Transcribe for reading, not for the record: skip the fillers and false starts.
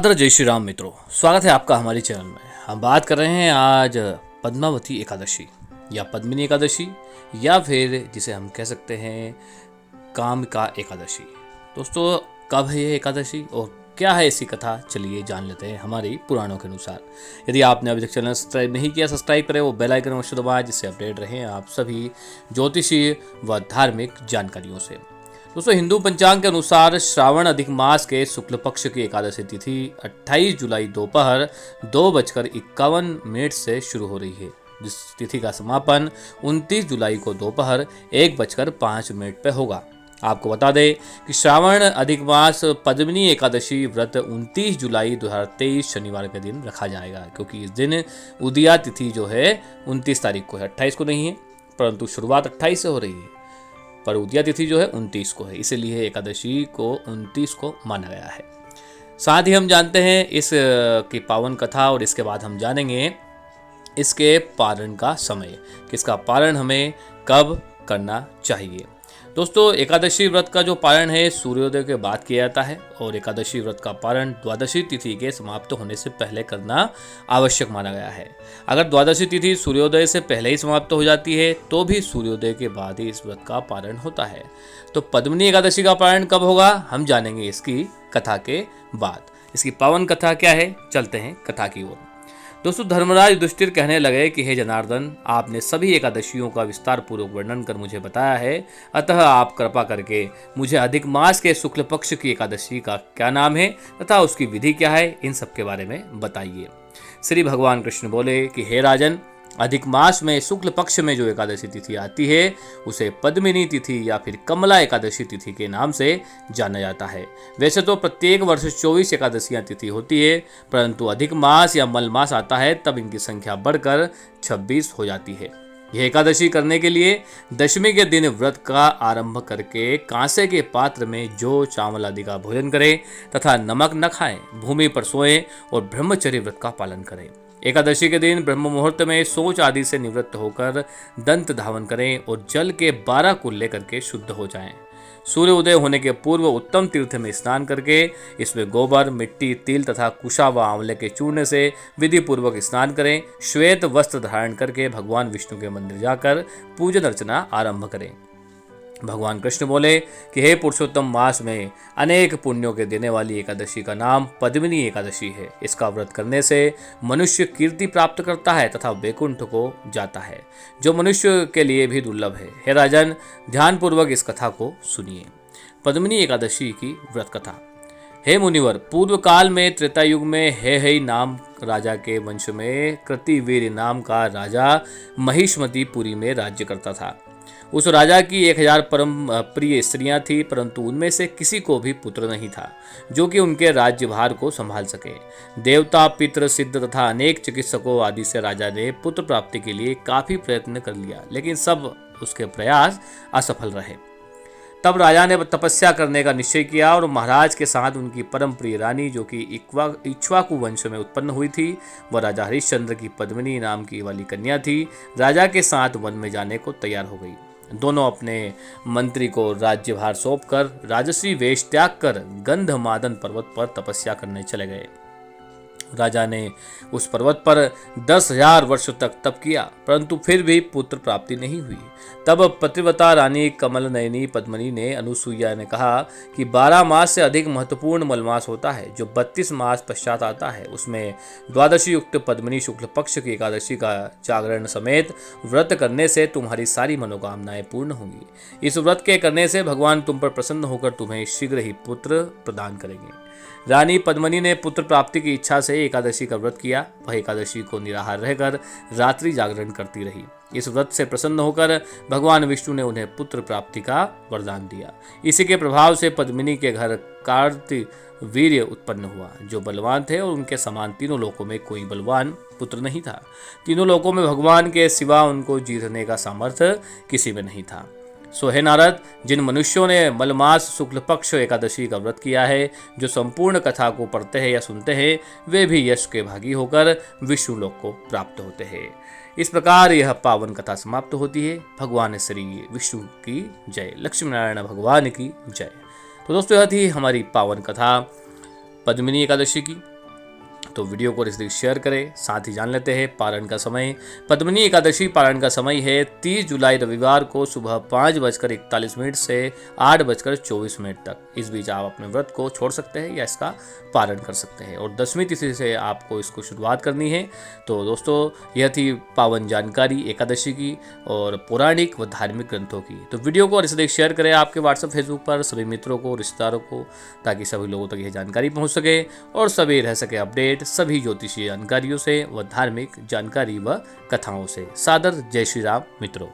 सादर जय श्री राम मित्रों, स्वागत है आपका हमारे चैनल में। हम बात कर रहे हैं आज पद्मावती एकादशी या पद्मिनी एकादशी या फिर जिसे हम कह सकते हैं काम का एकादशी। दोस्तों, कब है ये एकादशी और क्या है इसकी कथा, चलिए जान लेते हैं हमारी पुराणों के अनुसार। यदि आपने अभी तक चैनल सब्सक्राइब नहीं किया, सब्सक्राइब करें, वो बेल आइकन अवश्य दबाएं जिससे अपडेट रहें आप सभी ज्योतिषीय व धार्मिक जानकारियों से। दोस्तों, हिंदू पंचांग के अनुसार श्रावण अधिक मास के शुक्ल पक्ष की एकादशी तिथि 28 जुलाई दोपहर 2:51 से शुरू हो रही है, जिस तिथि का समापन 29 जुलाई को दोपहर 1:05 पर होगा। आपको बता दें कि श्रावण अधिक मास पद्मिनी एकादशी व्रत 29 जुलाई 2023 शनिवार के दिन रखा जाएगा, क्योंकि इस दिन उदया तिथि जो है 29 तारीख को है, 28 को नहीं है, परंतु शुरुआत 28 से हो रही है, पर उदया तिथि जो है 29 को है, इसीलिए एकादशी को 29 को माना गया है। साथ ही हम जानते हैं इस की पावन कथा और इसके बाद हम जानेंगे इसके पारण का समय, किसका पारण हमें कब करना चाहिए। दोस्तों, एकादशी व्रत का जो पारण है सूर्योदय के बाद किया जाता है और एकादशी व्रत का पारण द्वादशी तिथि के समाप्त होने से पहले करना आवश्यक माना गया है। अगर द्वादशी तिथि सूर्योदय से पहले ही समाप्त हो जाती है तो भी सूर्योदय के बाद ही इस व्रत का पारण होता है। तो पद्मिनी एकादशी का पारण कब होगा हम जानेंगे इसकी कथा के बाद। इसकी पावन कथा क्या है, चलते हैं कथा की ओर। दोस्तों, धर्मराज युधिष्ठिर कहने लगे कि हे जनार्दन, आपने सभी एकादशियों का विस्तार पूर्वक वर्णन कर मुझे बताया है, अतः आप कृपा करके मुझे अधिक मास के शुक्ल पक्ष की एकादशी का क्या नाम है तथा उसकी विधि क्या है, इन सब के बारे में बताइए। श्री भगवान कृष्ण बोले कि हे राजन, अधिक मास में शुक्ल पक्ष में जो एकादशी तिथि आती है उसे पद्मिनी तिथि या फिर कमला एकादशी तिथि के नाम से जाना जाता है। वैसे तो प्रत्येक वर्ष 24 एकादशियां तिथि होती है, परंतु अधिक मास या मल मास आता है तब इनकी संख्या बढ़कर 26 हो जाती है। यह एकादशी करने के लिए दशमी के दिन व्रत का आरंभ करके कांसे के पात्र में जौ चावल आदि का भोजन करें तथा नमक न खाएं, भूमि पर सोएं और ब्रह्मचर्य व्रत का पालन करें। एकादशी के दिन ब्रह्म मुहूर्त में शौच आदि से निवृत्त होकर दंत धावन करें और जल के 12 कुल्ले करके शुद्ध हो जाएं। सूर्य उदय होने के पूर्व उत्तम तीर्थ में स्नान करके इसमें गोबर, मिट्टी, तिल तथा कुशा व आंवले के चूर्ण से विधि पूर्वक स्नान करें। श्वेत वस्त्र धारण करके भगवान विष्णु के मंदिर जाकर पूजन अर्चना आरंभ करें। भगवान कृष्ण बोले कि हे पुरुषोत्तम, मास में अनेक पुण्यों के देने वाली एकादशी का नाम पद्मिनी एकादशी है। इसका व्रत करने से मनुष्य कीर्ति प्राप्त करता है तथा वैकुंठ को जाता है, जो मनुष्य के लिए भी दुर्लभ है। हे राजन, ध्यानपूर्वक इस कथा को सुनिए। पद्मिनी एकादशी की व्रत कथा। हे मुनिवर, पूर्व काल में त्रेता युग में हे नाम राजा के वंश में कृतिवीर नाम का राजा महिष्मतीपुरी में राज्य करता था। उस राजा की 1000 परम प्रिय स्त्रियां थी, परंतु उनमें से किसी को भी पुत्र नहीं था जो कि उनके राज्यभार को संभाल सके। देवता, पितृ, सिद्ध तथा अनेक चिकित्सकों आदि से राजा ने पुत्र प्राप्ति के लिए काफी प्रयत्न कर लिया, लेकिन सब उसके प्रयास असफल रहे। तब राजा ने तपस्या करने का निश्चय किया और महाराज के साथ उनकी परम प्रिय रानी, जो कि इक्ष्वाकु वंश में उत्पन्न हुई थी, वह राजा हरिश्चंद्र की पद्मिनी नाम की वाली कन्या थी, राजा के साथ वन में जाने को तैयार हो गई। दोनों अपने मंत्री को राज्यभार सौंपकर राजसी वेश त्याग कर गंधमादन पर्वत पर तपस्या करने चले गए। राजा ने उस पर्वत पर 10,000 वर्ष तक तप किया, परंतु फिर भी पुत्र प्राप्ति नहीं हुई। तब पतिव्रता रानी कमल नयनी पद्मिनी ने अनुसुईया ने कहा कि 12 मास से अधिक महत्वपूर्ण मलमास होता है, जो 32 मास पश्चात आता है। उसमें द्वादशी युक्त पद्मिनी शुक्ल पक्ष की एकादशी का जागरण समेत व्रत करने से तुम्हारी सारी मनोकामनाएं पूर्ण होंगी। इस व्रत के करने से भगवान तुम पर प्रसन्न होकर तुम्हें शीघ्र ही पुत्र प्रदान करेंगे। रानी पद्मिनी ने पुत्र प्राप्ति की इच्छा से एकादशी का व्रत किया। वह एकादशी को निराहार रहकर रात्रि जागरण करती रही। इस व्रत से प्रसन्न होकर भगवान विष्णु ने उन्हें पुत्र प्राप्ति का वरदान दिया। इसी के प्रभाव से पद्मिनी के घर कार्तिवीर्य उत्पन्न हुआ, जो बलवान थे और उनके समान तीनों लोकों में कोई बलवान पुत्र नहीं था। तीनों लोकों में भगवान के सिवा उनको जीतने का सामर्थ्य किसी में नहीं था। सो हे नारद, जिन मनुष्यों ने मलमास शुक्ल पक्ष एकादशी का व्रत किया है, जो संपूर्ण कथा को पढ़ते हैं या सुनते हैं, वे भी यश के भागी होकर विष्णु लोक को प्राप्त होते हैं। इस प्रकार यह पावन कथा समाप्त होती है। भगवान श्री विष्णु की जय, लक्ष्मी नारायण भगवान की जय। तो दोस्तों, यह थी हमारी पावन कथा पद्मिनी एकादशी की। तो वीडियो को इसलिए शेयर करें। साथ ही जान लेते हैं पारण का समय। पद्मिनी एकादशी पारण का समय है 30 जुलाई रविवार को सुबह 5:41 से 8:24 तक। इस बीच आप अपने व्रत को छोड़ सकते हैं या इसका पारण कर सकते हैं, और 10वीं तिथि से आपको इसको शुरुआत करनी है। तो दोस्तों, यह थी पावन जानकारी एकादशी की और पौराणिक व धार्मिक ग्रंथों की। तो वीडियो को इसलिए शेयर करें आपके व्हाट्सएप फेसबुक पर सभी मित्रों को, रिश्तेदारों को, ताकि सभी लोगों तक यह जानकारी पहुंच सके और सभी रह सके अपडेट सभी ज्योतिषीय जानकारियों से व धार्मिक जानकारी व कथाओं से। सादर जय श्री राम मित्रों।